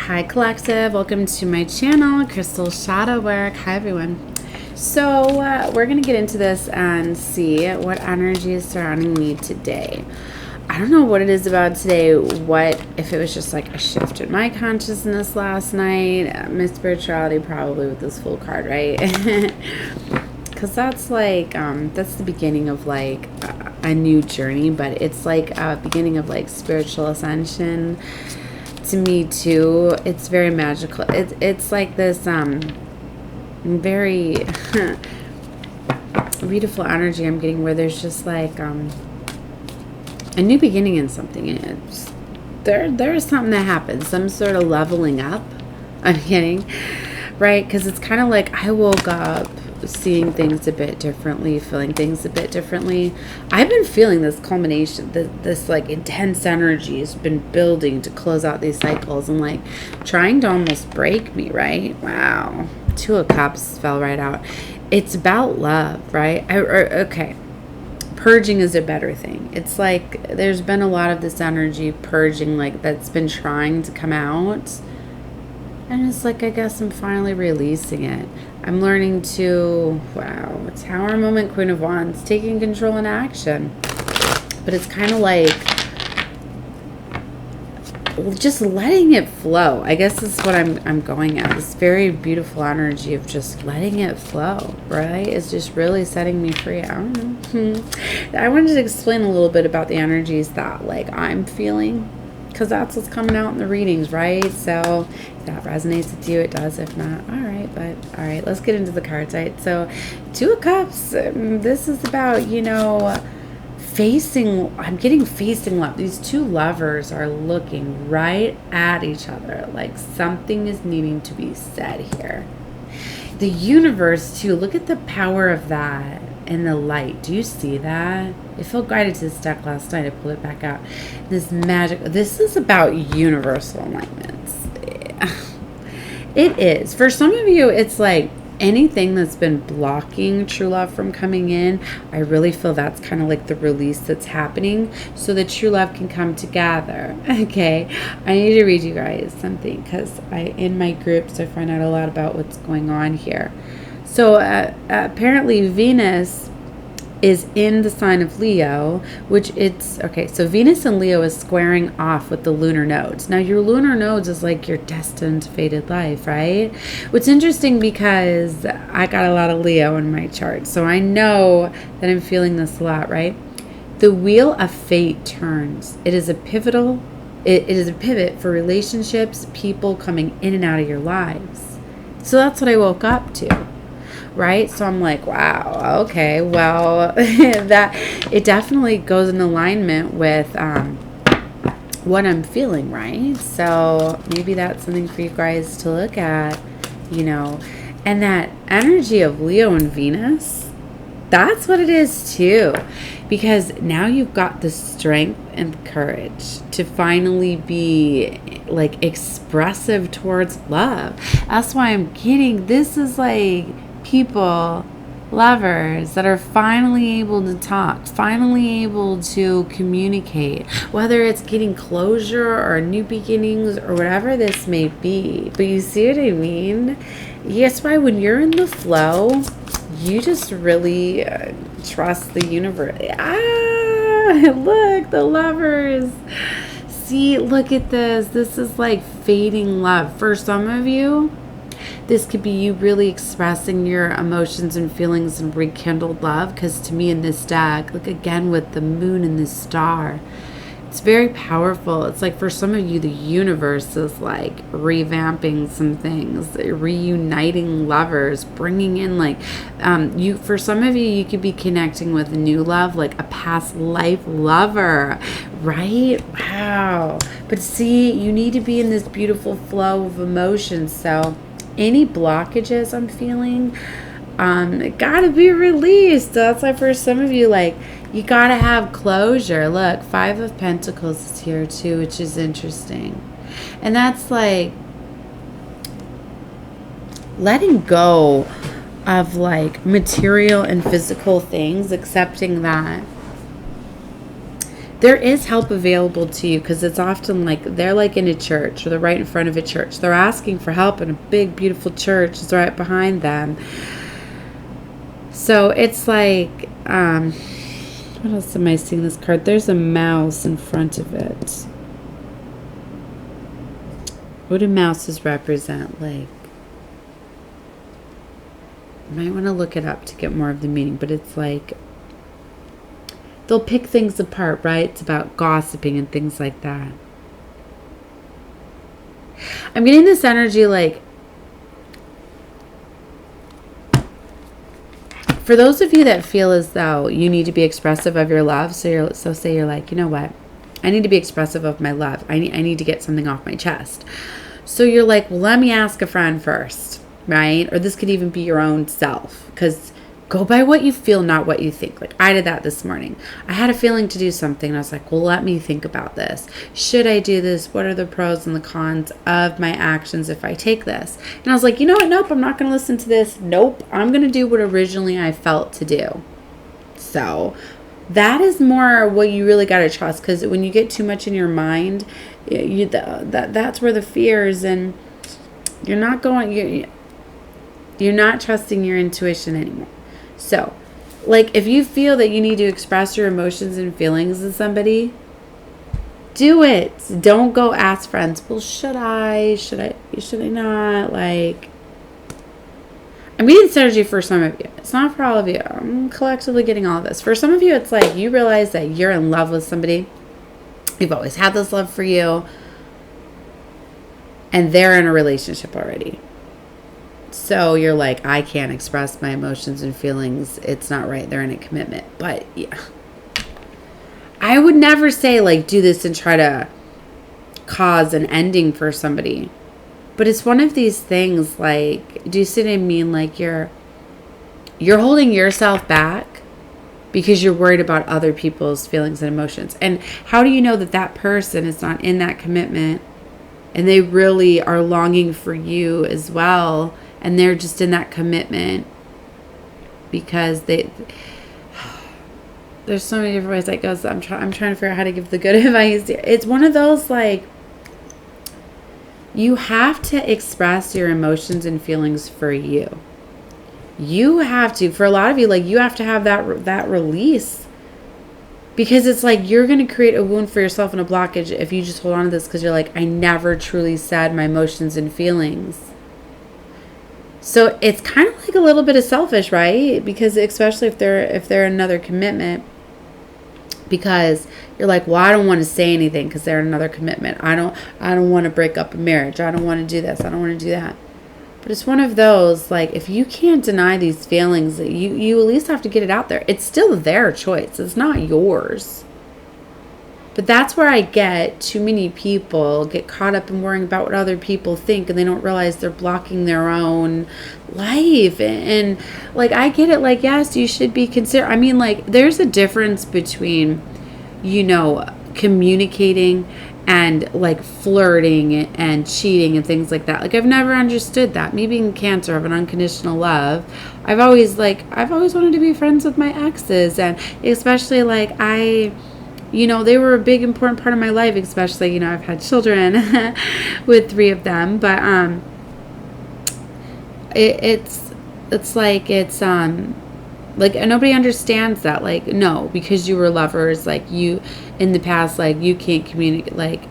Hi Collective, welcome to my channel, Crystal Shadow Work. Hi everyone. So we're going to get into this and see what energy is surrounding me today. I don't know what it is about today, what if it was just like a shift in my consciousness last night, my spirituality probably with this Fool card, right? Because that's like, that's the beginning of like a new journey, but it's like a beginning of like spiritual ascension. To me too, it's very magical. It's like this very beautiful energy I'm getting, where there's just like a new beginning in something. It's there's something that happens, some sort of leveling up. I'm kidding, right? Because it's kind of like I woke up seeing things a bit differently, feeling things a bit differently. I've been feeling this culmination, this like intense energy has been building to close out these cycles and like trying to almost break me, right? Wow. Two of Cups fell right out. It's about love, right? Okay. Purging is a better thing. It's like there's been a lot of this energy purging, like that's been trying to come out. And it's like, I guess I'm finally releasing it. I'm learning to, wow, Tower moment, Queen of Wands, taking control and action. But it's kind of like just letting it flow. I guess this is what I'm going at. This very beautiful energy of just letting it flow, right? It's just really setting me free. I don't know. I wanted to explain a little bit about the energies that like I'm feeling, because that's what's coming out in the readings, right? So if that resonates with you, it does. If not, all right. But all right, let's get into the cards, right? So Two of Cups, this is about, you know, I'm getting facing love. These two lovers are looking right at each other, like something is needing to be said here. The universe too, look at the power of that and the light. Do you see that? It felt guided to this deck last night. I pulled it back out. This magic, this is about universal alignments. It is. For some of you, it's like anything that's been blocking true love from coming in, I really feel that's kind of like the release that's happening so that true love can come together. Okay, I need to read you guys something, because in my groups I find out a lot about what's going on here. So apparently Venus is in the sign of Leo, which it's, okay, so Venus and Leo is squaring off with the lunar nodes. Now your lunar nodes is like your destined fated life, right? What's interesting, because I got a lot of Leo in my chart, so I know that I'm feeling this a lot, right? The wheel of fate turns. It is a pivotal, it is a pivot for relationships, people coming in and out of your lives. So that's what I woke up to. Right? So I'm like, wow, okay, well, that it definitely goes in alignment with what I'm feeling, right? So maybe that's something for you guys to look at, you know. And that energy of Leo and Venus, that's what it is too. Because now you've got the strength and courage to finally be like expressive towards love. That's why I'm getting, this is like people, lovers that are finally able to talk, finally able to communicate, whether it's getting closure or new beginnings or whatever this may be. But you see what I mean? Yes, why when you're in the flow, you just really trust the universe. Look, the lovers. See, look at this. This is like fading love. For some of you, this could be you really expressing your emotions and feelings and rekindled love. Because to me in this deck, look again with the moon and the star. It's very powerful. It's like for some of you, the universe is like revamping some things, reuniting lovers, bringing in like, for some of you, you could be connecting with new love, like a past life lover, right? Wow. But see, you need to be in this beautiful flow of emotions. So any blockages I'm feeling, gotta be released. That's why for some of you, like, you gotta have closure. Look, Five of Pentacles is here too, which is interesting. And that's like letting go of like material and physical things, accepting that there is help available to you, because it's often like they're like in a church, or they're right in front of a church. They're asking for help, and a big, beautiful church is right behind them. So it's like, what else am I seeing this card? There's a mouse in front of it. What do mouses represent? Like, I might want to look it up to get more of the meaning, but it's like, they'll pick things apart, right? It's about gossiping and things like that. I'm getting this energy like, for those of you that feel as though you need to be expressive of your love, so say you're like, you know what? I need to be expressive of my love. I need to get something off my chest. So you're like, well, let me ask a friend first, right? Or this could even be your own self, because go by what you feel, not what you think. Like I did that this morning. I had a feeling to do something, and I was like, well, let me think about this. Should I do this? What are the pros and the cons of my actions if I take this? And I was like, you know what? Nope, I'm not going to listen to this. Nope, I'm going to do what originally I felt to do. So that is more what you really got to trust, because when you get too much in your mind, that's where the fears, and you're not trusting your intuition anymore. So, like, if you feel that you need to express your emotions and feelings to somebody, do it. Don't go ask friends, well, should I not? Like, I'm getting synergy for some of you. It's not for all of you. I'm collectively getting all of this. For some of you, it's like you realize that you're in love with somebody. You've always had this love for you, and they're in a relationship already. So you're like, I can't express my emotions and feelings. It's not right. They're in a commitment. But yeah, I would never say like do this and try to cause an ending for somebody. But it's one of these things, like, do you see what I mean? Like you're holding yourself back because you're worried about other people's feelings and emotions. And how do you know that that person is not in that commitment and they really are longing for you as well? And they're just in that commitment because there's so many different ways that goes. I'm trying to figure out how to give the good advice. It's one of those, like, you have to express your emotions and feelings for you. You have to, for a lot of you, like, you have to have that release, because it's like you're going to create a wound for yourself and a blockage if you just hold on to this, because you're like, I never truly said my emotions and feelings. So it's kind of like a little bit of selfish, right? Because especially if they're another commitment, because you're like, well, I don't want to say anything because they're another commitment. I don't want to break up a marriage. I don't want to do this. I don't want to do that. But it's one of those, like, if you can't deny these feelings, you at least have to get it out there. It's still their choice. It's not yours. But that's where I get too many people get caught up in worrying about what other people think, and they don't realize they're blocking their own life. And like, I get it. Like, yes, you should be considered. I mean, like, there's a difference between, communicating and like flirting and cheating and things like that. Like, I've never understood that. Me being Cancer of an unconditional love, I've always wanted to be friends with my exes, and especially like they were a big important part of my life, especially, I've had children with 3 of them, but it's nobody understands that, like, no, because you were lovers, like, you in the past, like, you can't communicate, like,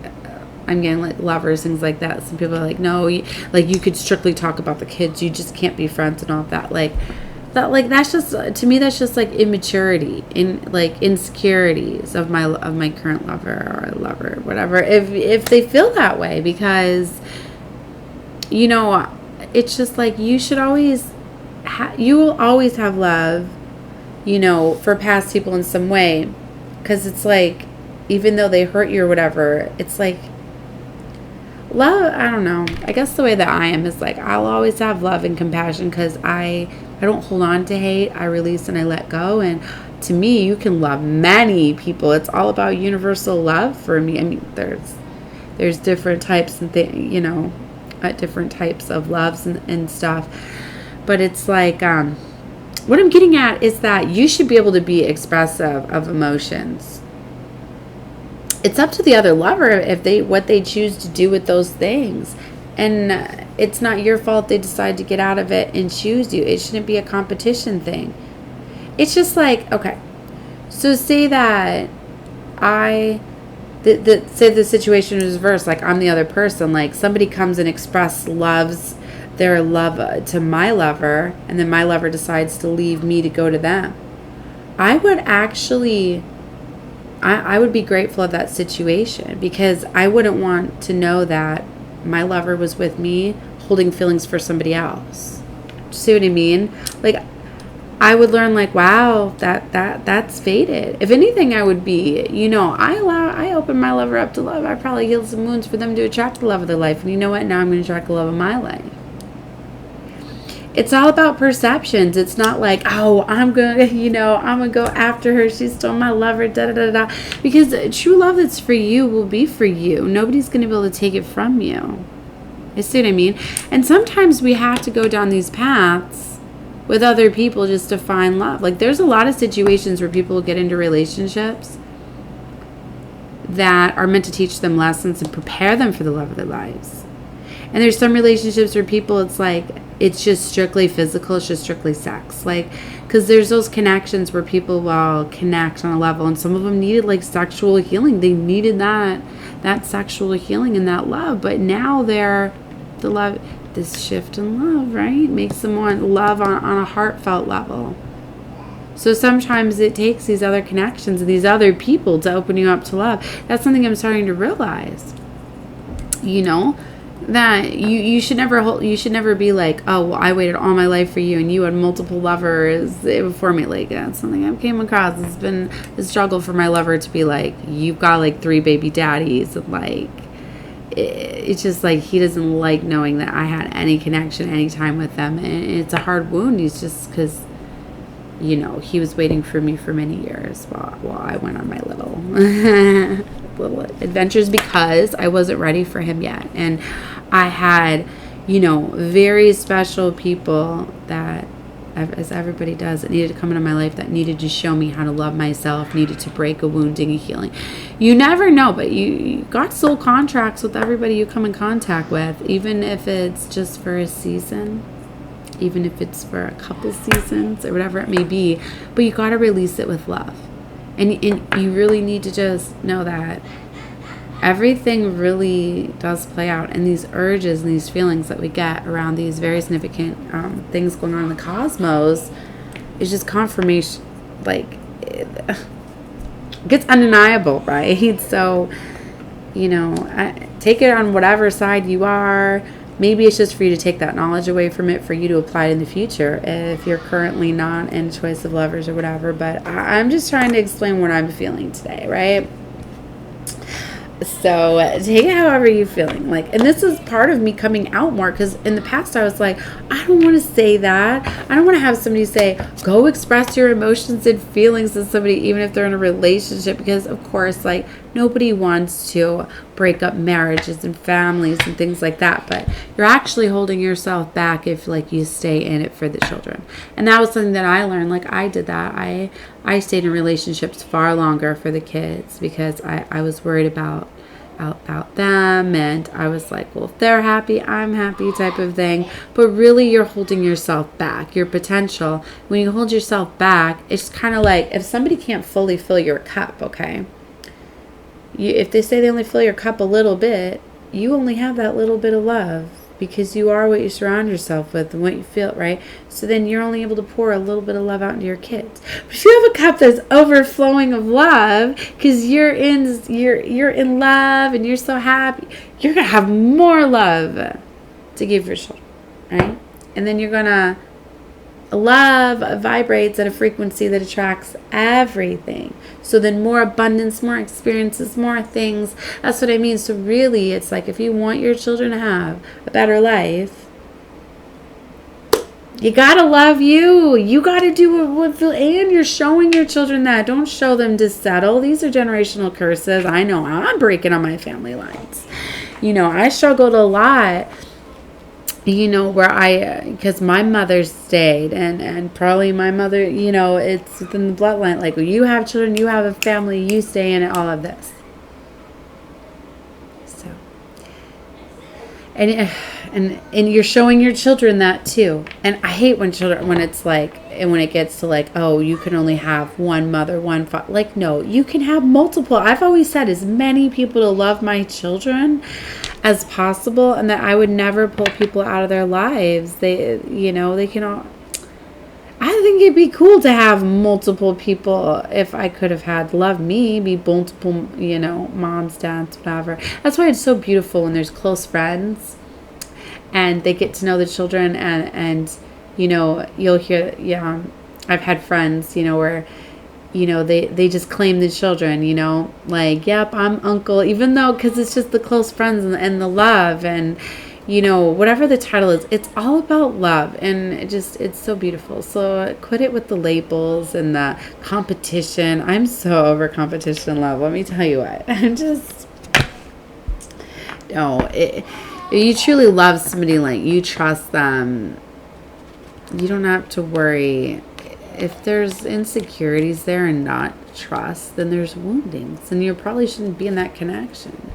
I'm getting like lovers, things like that. Some people are like, no, you could strictly talk about the kids, you just can't be friends and all that, that's just, to me, that's just like immaturity, insecurities of my current lover or lover, whatever, if they feel that way, because it's just like, you should always you will always have love for past people in some way, because it's like, even though they hurt you or whatever, it's like love. I don't know, I guess the way that I am is like, I'll always have love and compassion, because I don't hold on to hate. I release and I let go. And to me, you can love many people. It's all about universal love for me. I mean, there's different types and different types of loves and stuff. But it's like, what I'm getting at is that you should be able to be expressive of emotions. it's up to the other lover if what they choose to do with those things. And it's not your fault they decide to get out of it and choose you. It shouldn't be a competition thing. It's just like, okay, so say that say the situation is reversed, like I'm the other person, like somebody comes and loves their love to my lover, and then my lover decides to leave me to go to them. I would actually, I would be grateful of that situation, because I wouldn't want to know that my lover was with me holding feelings for somebody else. See what I mean? Like, I would learn, like, wow, that's faded. If anything, I would be, I open my lover up to love. I probably heal some wounds for them to attract the love of their life. And you know what? Now I'm going to attract the love of my life. It's all about perceptions. It's not like, oh, I'm going to go after her. She's still my lover, da-da-da-da. Because true love that's for you will be for you. Nobody's going to be able to take it from you. You see what I mean? And sometimes we have to go down these paths with other people just to find love. Like, there's a lot of situations where people get into relationships that are meant to teach them lessons and prepare them for the love of their lives. And there's some relationships where people, it's like, it's just strictly physical, it's just strictly sex. Like, because there's those connections where people will connect on a level, and some of them needed, like, sexual healing. They needed that sexual healing and that love. But now the love, this shift in love, right, makes them want love on a heartfelt level. So sometimes it takes these other connections and these other people to open you up to love. That's something I'm starting to realize. That you should never be like, oh, well, I waited all my life for you and you had multiple lovers before me. Like, that's something I've came across. It's been a struggle for my lover to be like, you've got like 3 baby daddies, and like, it's just like he doesn't like knowing that I had any connection any time with them. And it's a hard wound. He's just, because he was waiting for me for many years while I went on my little adventures, because I wasn't ready for him yet. And I had, very special people that, as everybody does, that needed to come into my life, that needed to show me how to love myself, needed to break a wounding and healing. You never know, but you got soul contracts with everybody you come in contact with, even if it's just for a season, even if it's for a couple seasons or whatever it may be. But you got to release it with love. And you really need to just know that everything really does play out. And these urges and these feelings that we get around these very significant things going on in the cosmos is just confirmation. Like, it gets undeniable, right? So, take it on whatever side you are. Maybe it's just for you to take that knowledge away from it, for you to apply it in the future if you're currently not in choice of lovers or whatever. But I'm just trying to explain what I'm feeling today, right? So take it however you're feeling. Like, and this is part of me coming out more, because in the past I was like, I don't want to say that. I don't want to have somebody say, go express your emotions and feelings to somebody, even if they're in a relationship, because of course, like, nobody wants to break up marriages and families and things like that. But you're actually holding yourself back if, like, you stay in it for the children. And that was something that I learned. Like, I did that. I stayed in relationships far longer for the kids, because I was worried about them, and I was like, well, if they're happy, I'm happy, type of thing. But really, you're holding yourself back. Your potential, when you hold yourself back, it's kind of like if somebody can't fully fill your cup, okay? If they say they only fill your cup a little bit, you only have that little bit of love, because you are what you surround yourself with and what you feel, right? So then you're only able to pour a little bit of love out into your kids. But if you have a cup that's overflowing of love, because you're in love and you're so happy, you're gonna have more love to give your children, right? And then you're gonna love vibrates at a frequency that attracts everything. So then more abundance, more experiences, more things. That's what I mean. So really, it's like, if you want your children to have a better life, you gotta love you. You gotta do what, and you're showing your children that. Don't show them to settle. These are generational curses. I know I'm breaking on my family lines. I struggled a lot. Where because my mother stayed, and probably my mother, it's within the bloodline. Like, you have children, you have a family, you stay in it, all of this. And you're showing your children that too. And I hate when it's like, and when it gets to like, oh, you can only have one mother, one father. Like, no, you can have multiple. I've always said as many people to love my children as possible, and that I would never pull people out of their lives. They can all. I think it'd be cool to have multiple people. If I could have had love me, be multiple, moms, dads, whatever. That's why it's so beautiful when there's close friends and they get to know the children, and you'll hear, I've had friends, where, they just claim the children, like, yep, I'm uncle, even though, because it's just the close friends and the love, and, whatever the title is, it's all about love, and it's so beautiful. So quit it with the labels and the competition. I'm so over competition and love. Let me tell you what, you truly love somebody, like you trust them, you don't have to worry. If there's insecurities there and not trust, then there's woundings, and you probably shouldn't be in that connection.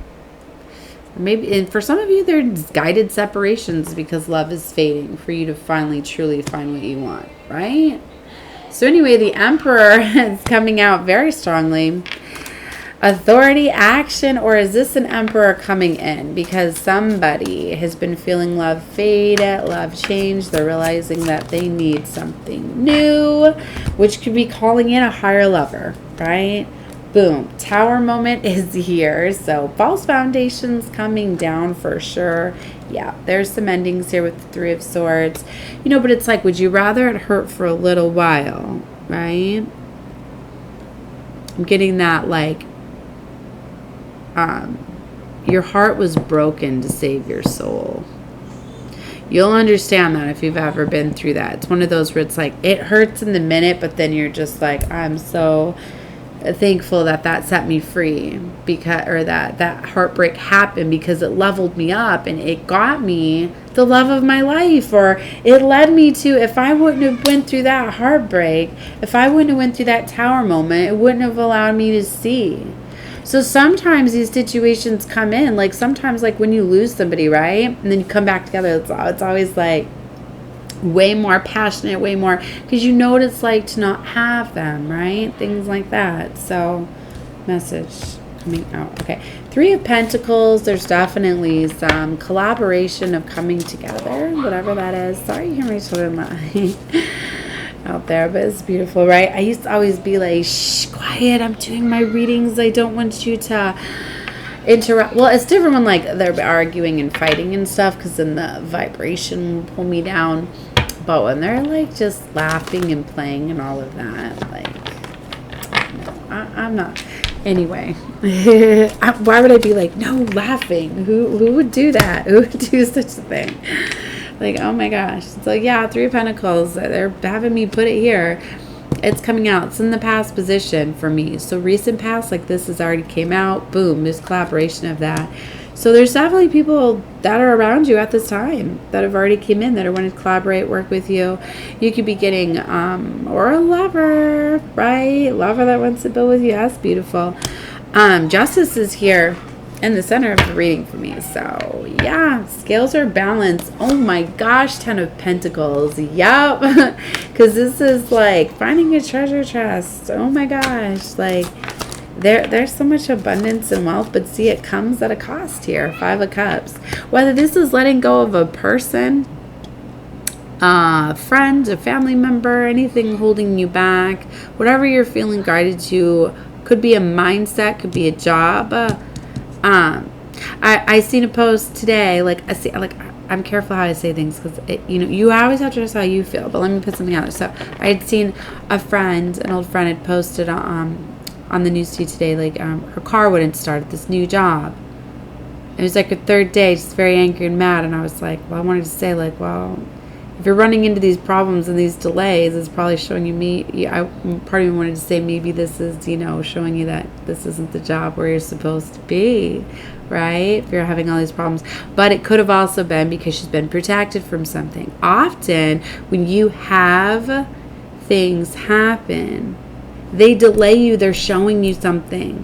Maybe, and for some of you, there's guided separations because love is fading for you to finally truly find what you want, right? So anyway, the Emperor is coming out very strongly. Authority, action, or is this an Emperor coming in? Because somebody has been feeling love fade, love change. They're realizing that they need something new, which could be calling in a higher lover, right? Boom. Tower moment is here. So false foundations coming down for sure. Yeah, there's some endings here with the Three of Swords. But it's like, would you rather it hurt for a little while, right? I'm getting that, like, your heart was broken to save your soul. You'll understand that if you've ever been through that. It's one of those where it's like, it hurts in the minute, but then you're just like, I'm so thankful that set me free, because, or that heartbreak happened because it leveled me up and it got me the love of my life, or it led me to, if I wouldn't have went through that heartbreak, if I wouldn't have went through that tower moment, it wouldn't have allowed me to see. So sometimes these situations come in, like sometimes like when you lose somebody, right? And then you come back together, it's always like way more passionate, way more, because you know what it's like to not have them, right? Things like that. So message coming out. Okay. Three of Pentacles. There's definitely some collaboration of coming together, whatever that is. Sorry you hear my children laughing out there, but it's beautiful, right? I used to always be like, shh, quiet, I'm doing my readings, I don't want you to interrupt. Well, it's different when like they're arguing and fighting and stuff, because then the vibration will pull me down. But when they're like just laughing and playing and all of that, like, no, I'm not. Anyway, why would I be like, no, laughing? Who would do that? Who would do such a thing? Like, oh my gosh. So yeah, Three of Pentacles, they're having me put it here. It's coming out. It's in the past position for me. So recent past, like this has already came out. Boom, there's collaboration of that. So there's definitely people that are around you at this time that have already came in that are wanting to collaborate, work with you. You could be getting, or a lover, right? Lover that wants to build with you. That's beautiful. Justice is here in the center of the reading for me. So yeah, scales are balanced. Oh my gosh, Ten of Pentacles. Yup. Because this is like finding a treasure chest. Oh my gosh. Like there's so much abundance and wealth, but see, it comes at a cost here. Five of Cups. Whether this is letting go of a person, a friend, a family member, anything holding you back, whatever you're feeling guided to, could be a mindset, could be a job. I seen a post today, I'm careful how I say things, because you always have to trust how you feel, but let me put something out there. So I had seen an old friend had posted on the news feed today, like her car wouldn't start at this new job. It was like her third day, just very angry and mad, and I was like, well, I wanted to say, like, well, if you're running into these problems and these delays, it's probably showing you part of me wanted to say maybe this is, showing you that this isn't the job where you're supposed to be, right? If you're having all these problems. But it could have also been because she's been protected from something. Often when you have things happen, they delay you, they're showing you something.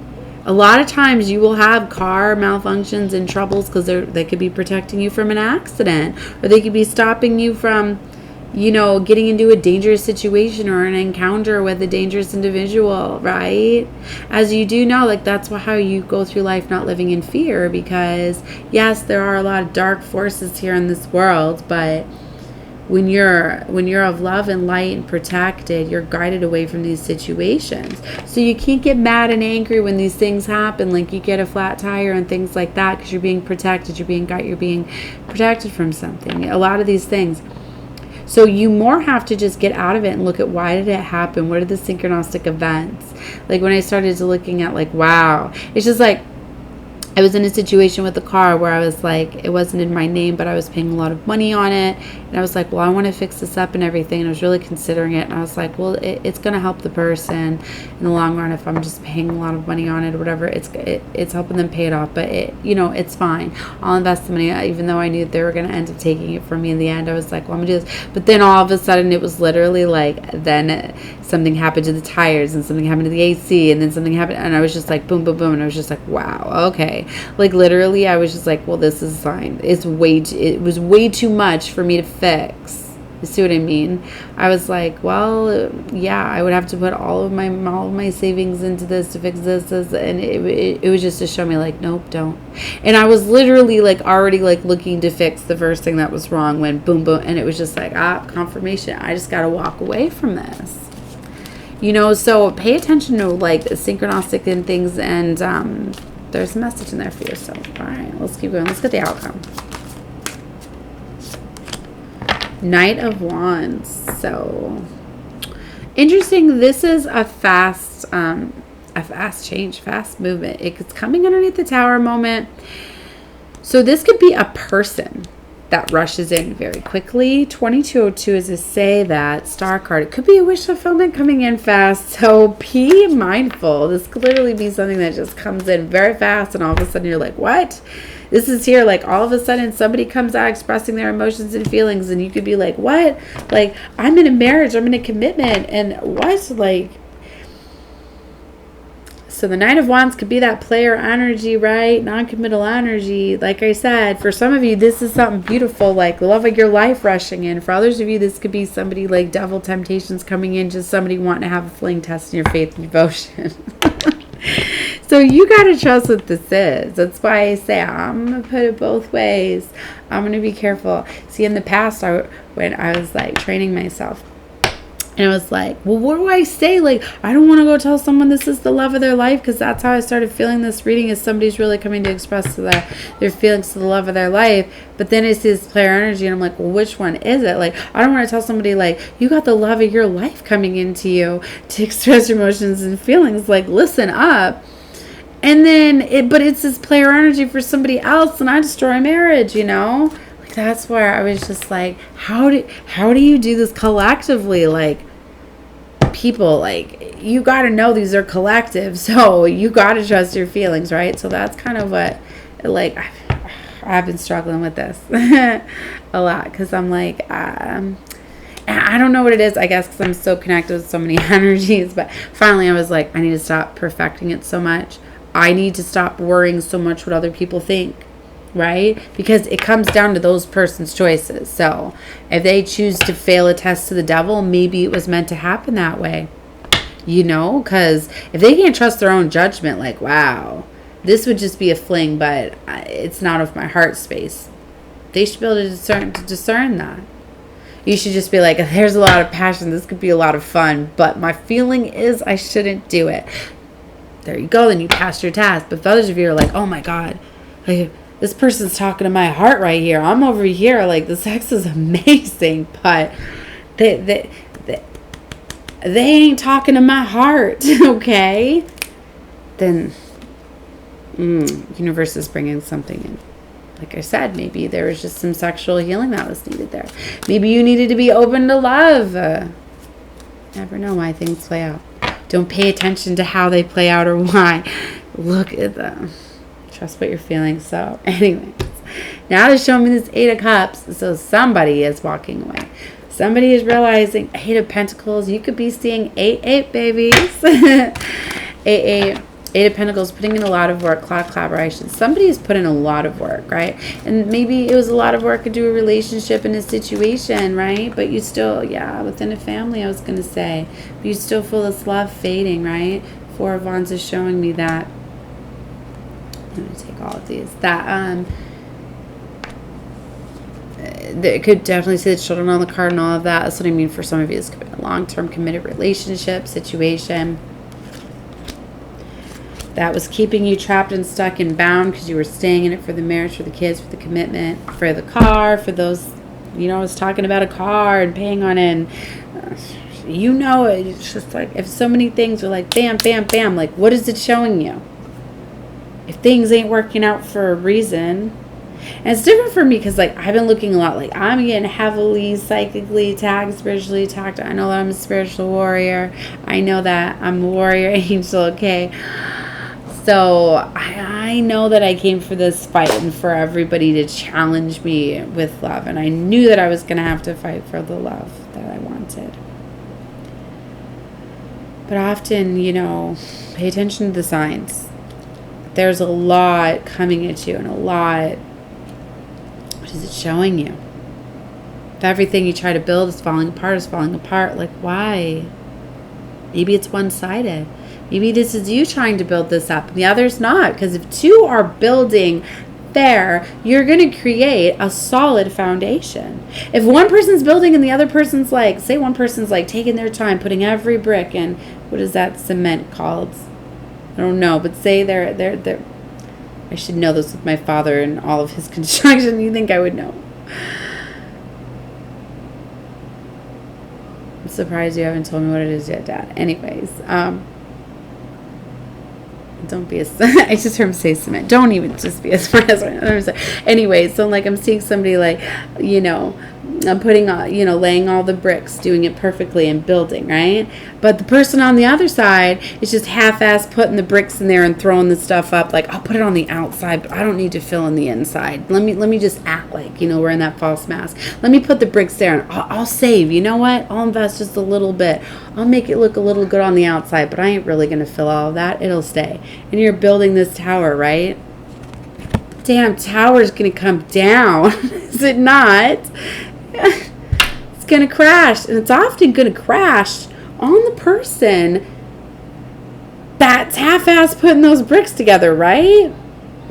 A lot of times you will have car malfunctions and troubles because they could be protecting you from an accident, or they could be stopping you from, you know, getting into a dangerous situation or an encounter with a dangerous individual, right? As you do know, like, that's how you go through life not living in fear, because yes, there are a lot of dark forces here in this world, but when you're of love and light and protected, you're guided away from these situations. So you can't get mad and angry when these things happen, like you get a flat tire and things like that, because you're being protected, you're being protected from something. A lot of these things. So you more have to just get out of it and look at, why did it happen? What are the synchronistic events? Like when I started to looking at, like, wow, it's just like, I was in a situation with the car where I was like, it wasn't in my name, but I was paying a lot of money on it. And I was like, well, I want to fix this up and everything. And I was really considering it. And I was like, well, it's going to help the person in the long run if I'm just paying a lot of money on it or whatever. It's helping them pay it off. But, it's fine. I'll invest the money, even though I knew they were going to end up taking it from me in the end. I was like, well, I'm going to do this. But then all of a sudden, it was literally like, then something happened to the tires and something happened to the AC and then something happened. And I was just like, boom, boom, boom. And I was just like, wow, okay. Like literally, I was just like, well, this is a sign. It was way too much for me to fix. You see what I mean? I was like, well, yeah, I would have to put all of my savings into this to fix this, and it was just to show me, like, nope, don't. And I was literally like already like looking to fix the first thing that was wrong when boom, boom, and it was just like, confirmation. I just got to walk away from this. So pay attention to like synchronistic and things, and there's a message in there for you. So, all right, let's keep going. Let's get the outcome. Knight of Wands. So interesting. This is a fast change, fast movement. It's coming underneath the Tower moment. So this could be a person that rushes in very quickly. 2202 is to say that Star card. It could be a wish fulfillment coming in fast. So be mindful. This could literally be something that just comes in very fast, and all of a sudden you're like, what? This is here. Like all of a sudden somebody comes out expressing their emotions and feelings, and you could be like, what? Like, I'm in a marriage, I'm in a commitment, and what? Like, so the Knight of Wands could be that player energy, right? Non-committal energy. Like I said, for some of you, this is something beautiful, like the love of your life rushing in. For others of you, this could be somebody like devil temptations coming in, just somebody wanting to have a fling test in your faith and devotion. So you got to trust what this is. That's why I say I'm going to put it both ways. I'm going to be careful. See, in the past, when I was like training myself, and I was like, well, what do I say? Like, I don't want to go tell someone this is the love of their life, because that's how I started feeling this reading, is somebody's really coming to express to their feelings to the love of their life. But then it's this player energy, and I'm like, well, which one is it? Like, I don't want to tell somebody, like, you got the love of your life coming into you to express your emotions and feelings. Like, listen up. And then, but it's this player energy for somebody else, and I destroy marriage, Like, that's where I was just like, how do you do this collectively? Like, people, like, you got to know these are collective, so you got to trust your feelings, right? So that's kind of what, like, I've been struggling with this a lot, because I'm like, I don't know what it is, I guess, because I'm so connected with so many energies. But finally I was like, I need to stop perfecting it so much. I need to stop worrying so much what other people think, right? Because it comes down to those person's choices. So if they choose to fail a test to the devil, maybe it was meant to happen that way, because if they can't trust their own judgment, like, wow, this would just be a fling, but it's not of my heart space, they should be able to discern that. You should just be like, there's a lot of passion, this could be a lot of fun, but my feeling is I shouldn't do it. There you go, then you passed your task. But for others of you are like, oh my God, like, this person's talking to my heart right here. I'm over here, like, the sex is amazing, but they ain't talking to my heart, okay? Then universe is bringing something in. Like I said, maybe there was just some sexual healing that was needed there. Maybe you needed to be open to love. Never know why things play out. Don't pay attention to how they play out or why. Look at them. Trust what you're feeling. So anyways, now they're showing me this 8 of Cups. So somebody is walking away. Somebody is realizing 8 of Pentacles. You could be seeing 8, babies. 8. Eight of Pentacles, putting in a lot of work, collaboration. Somebody's put in a lot of work, right? And maybe it was a lot of work to do a relationship in a situation, right? But you still, yeah, within a family, I was going to say. But you still feel this love fading, right? Four of Wands is showing me that. I'm going to take all of these. That, it could definitely see the children on the card and all of that. That's what I mean for some of you. This could be a long-term committed relationship, situation that was keeping you trapped and stuck and bound because you were staying in it for the marriage, for the kids, for the commitment, for the car, for those, I was talking about a car and paying on it. And, it's just like, if so many things are like, bam, bam, bam, like, what is it showing you? If things ain't working out for a reason. And it's different for me because, like, I've been looking a lot, like, I'm getting heavily psychically attacked, spiritually attacked. I know that I'm a spiritual warrior. I know that I'm a warrior angel, okay? So I know that I came for this fight and for everybody to challenge me with love. And I knew that I was going to have to fight for the love that I wanted. But often, pay attention to the signs. There's a lot coming at you and a lot. What is it showing you? If everything you try to build is falling apart, like, why? Maybe it's one-sided. Maybe this is you trying to build this up and the other's not. Because if two are building fair, you're going to create a solid foundation. If one person's building and the other person's like, say one person's like taking their time, putting every brick in, what is that cement called? I don't know, but say they're I should know this with my father and all of his construction. You think I would know? I'm surprised you haven't told me what it is yet, Dad. Anyways, don't be I just heard him say cement. Don't even just be as smart as anyway, so like I'm seeing somebody like, I'm putting laying all the bricks, doing it perfectly and building, right? But the person on the other side is just half-assed putting the bricks in there and throwing the stuff up. Like, I'll put it on the outside, but I don't need to fill in the inside. Let me just act like, we're in that false mask. Let me put the bricks there and I'll save. You know what? I'll invest just a little bit. I'll make it look a little good on the outside, but I ain't really going to fill all of that. It'll stay. And you're building this tower, right? Damn, tower's going to come down. Is it not? It's going to crash. And it's often going to crash on the person that's half-assed putting those bricks together, right?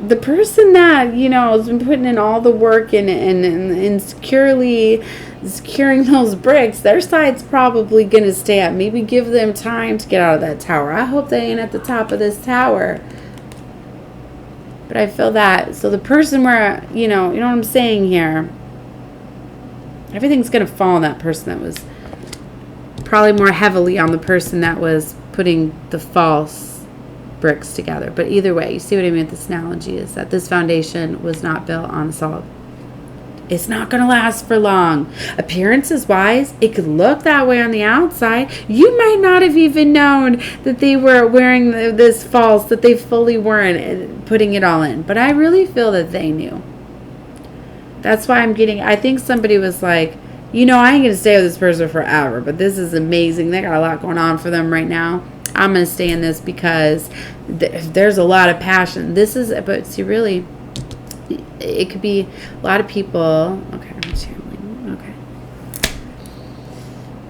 The person that, has been putting in all the work and securely securing those bricks, their side's probably going to stay up. Maybe give them time to get out of that tower. I hope they ain't at the top of this tower. But I feel that. So the person where, you know what I'm saying here, everything's going to fall on that person that was probably more heavily on the person that was putting the false bricks together. But either way, you see what I mean with this analogy is that this foundation was not built on salt. It's not going to last for long. Appearances wise, it could look that way on the outside. You might not have even known that they were wearing this false, that they fully weren't putting it all in. But I really feel that they knew. That's why I think somebody was like, I ain't going to stay with this person forever, but this is amazing. They got a lot going on for them right now. I'm going to stay in this because there's a lot of passion. But see, really, it could be a lot of people. Okay, I'm channeling. Okay.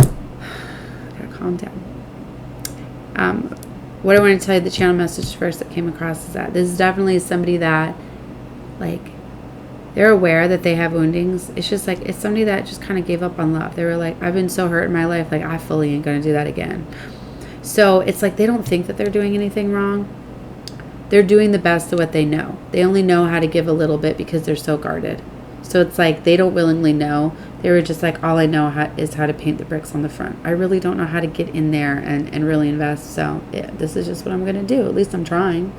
I gotta calm down. What I want to tell you, the channel message first that came across is that this is definitely somebody that, like, they're aware that they have woundings. It's just like, it's somebody that just kind of gave up on love. They were like, I've been so hurt in my life, like, I fully ain't going to do that again. So it's like they don't think that they're doing anything wrong. They're doing the best of what they know. They only know how to give a little bit because they're so guarded. So it's like they don't willingly know. They were just like, all I know is how to paint the bricks on the front. I really don't know how to get in there and really invest. So yeah, this is just what I'm going to do. At least I'm trying.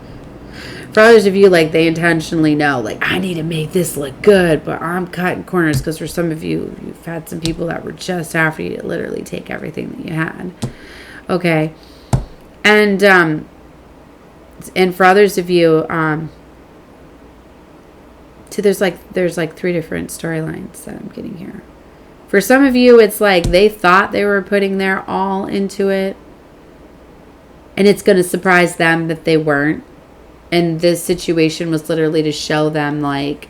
For others of you, like, they intentionally know, like, I need to make this look good, but I'm cutting corners because for some of you, you've had some people that were just after you to literally take everything that you had. Okay. And for others of you, so there's like three different storylines that I'm getting here. For some of you, it's like they thought they were putting their all into it, And it's going to surprise them that they weren't. And this situation was literally to show them, like,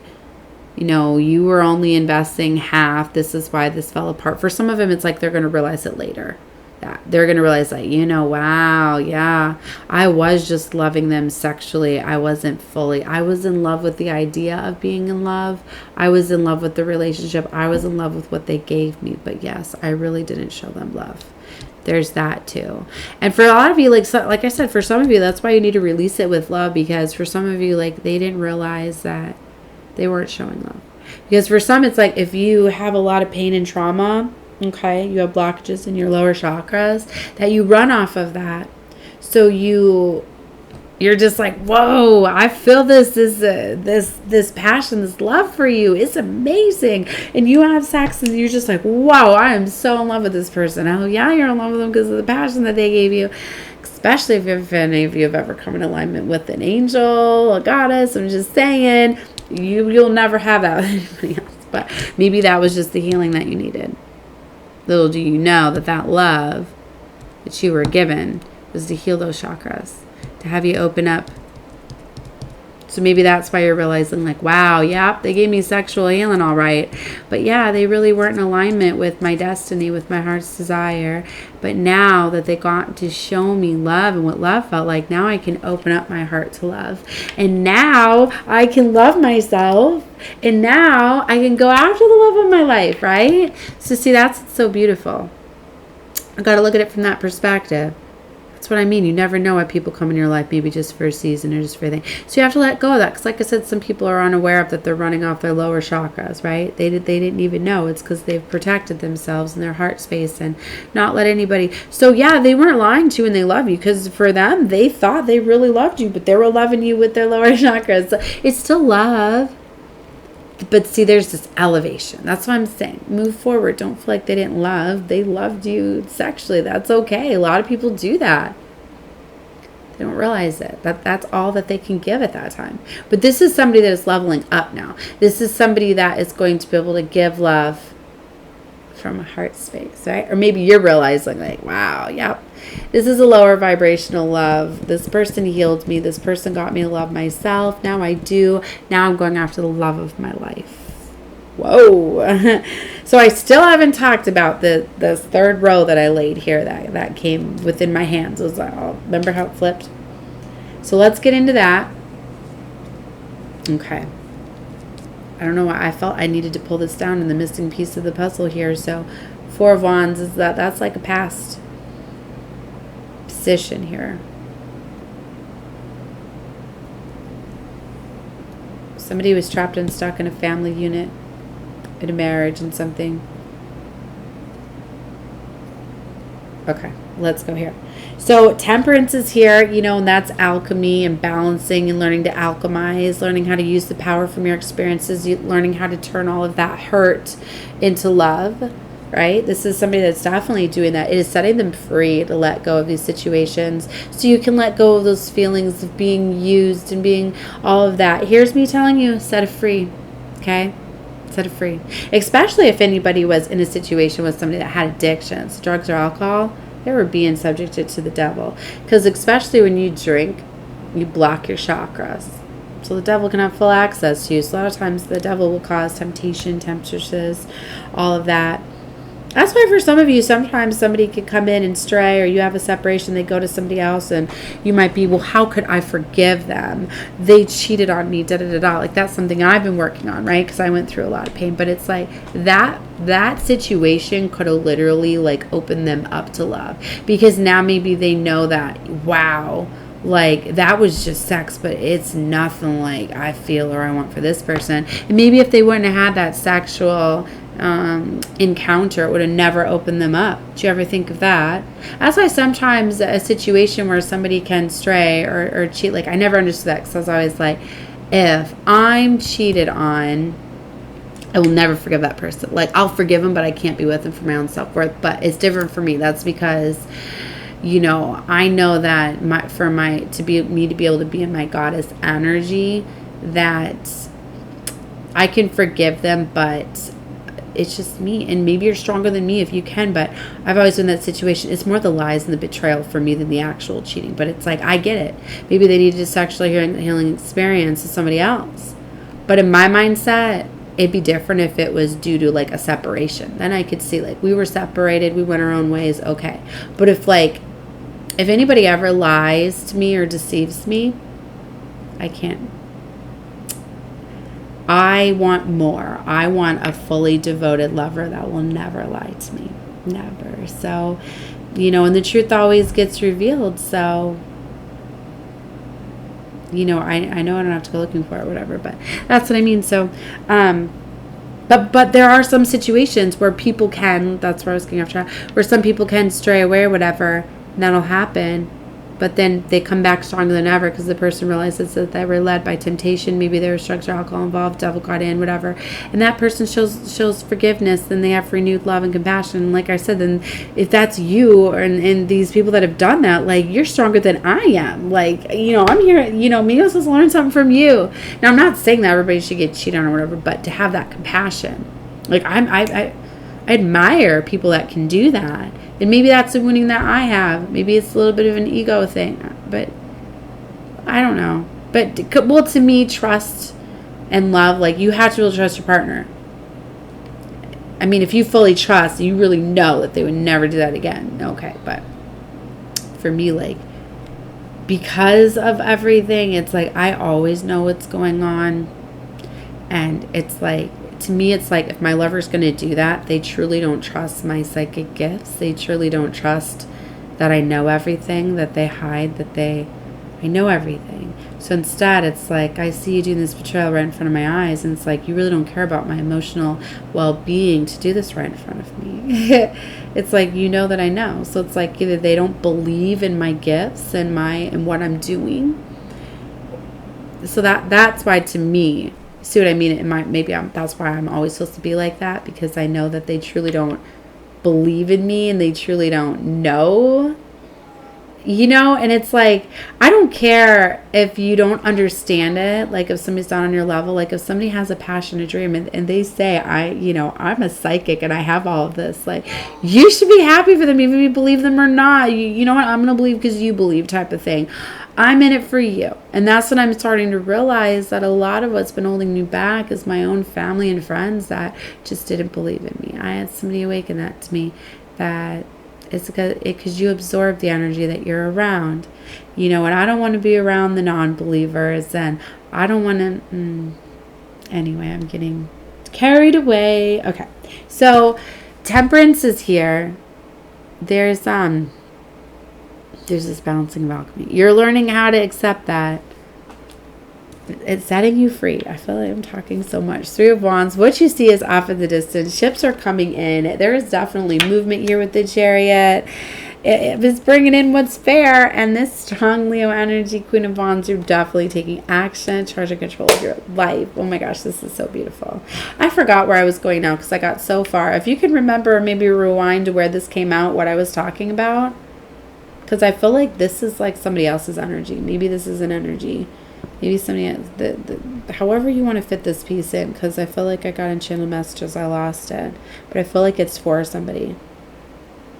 you know, you were only investing half. This is why this fell apart. For some of them, it's like they're going to realize it later. That they're going to realize, like, you know, wow, yeah, I was just loving them sexually. I wasn't fully. I was in love with the idea of being in love. I was in love with the relationship. I was in love with what they gave me. But yes, I really didn't show them love. There's that too. And for a lot of you, like I said, for some of you, that's why you need to release it with love, because for some of you, like, they didn't realize that they weren't showing love. Because for some, it's like if you have a lot of pain and trauma, okay, you have blockages in your lower chakras, that you run off of that. So you're just like, whoa, I feel this passion, this love for you. It's amazing. And you have sex and you're just like, wow, I am so in love with this person. Oh yeah, you're in love with them because of the passion that they gave you. Especially if any of you have ever come in alignment with an angel, a goddess. I'm just saying, you'll never have that with anybody else. But maybe that was just the healing that you needed. Little do you know that love that you were given was to heal those chakras, to have you open up. So maybe that's why you're realizing, like, wow, yeah, they gave me sexual healing, all right. But yeah, they really weren't in alignment with my destiny, with my heart's desire. But now that they got to show me love and what love felt like, now I can open up my heart to love. And now I can love myself. And now I can go after the love of my life, right? So see, that's so beautiful. I got to look at it from that perspective. That's what I mean. You never know why people come in your life, maybe just for a season or just for a thing. So you have to let go of that. Because like I said, some people are unaware of that they're running off their lower chakras, right? They didn't even know. It's because they've protected themselves in their heart space and not let anybody. So yeah, they weren't lying to you and they love you. Because for them, they thought they really loved you. But they were loving you with their lower chakras. So it's still love. But see, there's this elevation. That's what I'm saying. Move forward. Don't feel like they didn't love. They loved you sexually. That's okay. A lot of people do that. They don't realize it. That's all that they can give at that time. But this is somebody that is leveling up now. This is somebody that is going to be able to give love from a heart space, right? Or maybe you're realizing, like, wow, yep, this is a lower vibrational love. This person healed me. This person got me to love myself. Now I do. Now I'm going after the love of my life. Whoa. So I still haven't talked about this third row that I laid here that came within my hands. It was like, oh, remember how it flipped? So let's get into that. Okay. I don't know why I felt I needed to pull this down in the missing piece of the puzzle here. So 4 of Wands is that's like a past position here. Somebody was trapped and stuck in a family unit, in a marriage and something. Okay, let's go here. So temperance is here, you know, and that's alchemy and balancing and learning to alchemize, learning how to use the power from your experiences, learning how to turn all of that hurt into love, right? This is somebody that's definitely doing that. It is setting them free to let go of these situations so you can let go of those feelings of being used and being all of that. Here's me telling you, set it free, okay? Set it free. Especially if anybody was in a situation with somebody that had addictions, drugs or alcohol, they were being subjected to the devil. Because especially when you drink, you block your chakras. So the devil can have full access to you. So a lot of times the devil will cause temptation, temptresses, all of that. That's why for some of you, sometimes somebody could come in and stray, or you have a separation, they go to somebody else, and you might be, well, how could I forgive them? They cheated on me, da-da-da-da. Like, that's something I've been working on, right? Because I went through a lot of pain. But it's like that situation could have literally, like, opened them up to love. Because now maybe they know that, wow, like, that was just sex, but it's nothing like I feel or I want for this person. And maybe if they wouldn't have had that sexual encounter, it would have never opened them up. Do you ever think of that? That's why sometimes a situation where somebody can stray or cheat, like, I never understood that, because I was always like, if I'm cheated on, I will never forgive that person. Like, I'll forgive them, but I can't be with them for my own self-worth. But it's different for me. That's because, you know, I know that to be able to be in my goddess energy, that I can forgive them, but it's just me. And maybe you're stronger than me if you can, but I've always been in that situation. It's more the lies and the betrayal for me than the actual cheating. But it's like, I get it. Maybe they needed a sexual healing experience with somebody else. But in my mindset, it'd be different if it was due to like a separation. Then I could see like we were separated, we went our own ways, okay. But if anybody ever lies to me or deceives me, I can't. I want more. I want a fully devoted lover that will never lie to me. Never. So, and the truth always gets revealed. So, I know I don't have to go looking for it or whatever, but that's what I mean. So, but there are some situations where people can, that's where I was getting off track, where some people can stray away or whatever, and that'll happen. But then they come back stronger than ever because the person realizes that they were led by temptation. Maybe there was drugs or alcohol involved, devil got in, whatever. And that person shows forgiveness. Then they have renewed love and compassion. And like I said, then if that's you and these people that have done that, like, you're stronger than I am. Like, I'm here, maybe I was supposed to learn something from you. Now, I'm not saying that everybody should get cheated on or whatever, but to have that compassion. Like, I admire people that can do that. And maybe that's the wounding that I have. Maybe it's a little bit of an ego thing. But I don't know. But, well, to me, trust and love, like, you have to really trust your partner. I mean, if you fully trust, you really know that they would never do that again. Okay, but for me, like, because of everything, it's like I always know what's going on. And it's like, to me, it's like if my lover's going to do that, they truly don't trust my psychic gifts. They truly don't trust that I know everything, that they hide, I know everything. So instead, it's like, I see you doing this betrayal right in front of my eyes, and it's like, you really don't care about my emotional well-being to do this right in front of me. It's like, that I know. So it's like either they don't believe in my gifts and what I'm doing. So that's why, to me, see what I mean? That's why I'm always supposed to be like that, because I know that they truly don't believe in me and they truly don't know, and it's like, I don't care if you don't understand it. Like, if somebody's not on your level, like if somebody has a passion, a dream, and they say, I'm a psychic and I have all of this, like, you should be happy for them, even if you believe them or not. You know what? I'm going to believe because you believe, type of thing. I'm in it for you. And that's what I'm starting to realize, that a lot of what's been holding me back is my own family and friends that just didn't believe in me. I had somebody awaken that to me, that it's because you absorb the energy that you're around. And I don't want to be around the non-believers, and I don't want to... Anyway, I'm getting carried away. Okay. So, Temperance is here. There's this balancing of alchemy. You're learning how to accept that. It's setting you free. I feel like I'm talking so much. 3 of Wands. What you see is off in the distance. Ships are coming in. There is definitely movement here with the Chariot. It is bringing in what's fair. And this strong Leo energy, Queen of Wands, you're definitely taking action, charge and control of your life. Oh my gosh, this is so beautiful. I forgot where I was going now because I got so far. If you can remember, maybe rewind to where this came out, what I was talking about. Because I feel like this is like somebody else's energy. Maybe this is an energy. Maybe somebody else. However you want to fit this piece in. Because I feel like I got in channel messages. I lost it. But I feel like it's for somebody.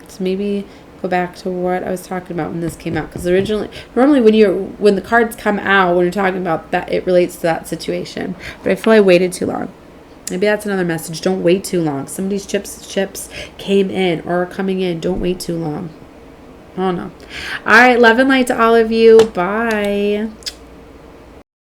So maybe go back to what I was talking about when this came out. Because normally when the cards come out, when you're talking about that, it relates to that situation. But I feel I waited too long. Maybe that's another message. Don't wait too long. Somebody's chips came in or are coming in. Don't wait too long. Oh no. All right. Love and light to all of you. Bye.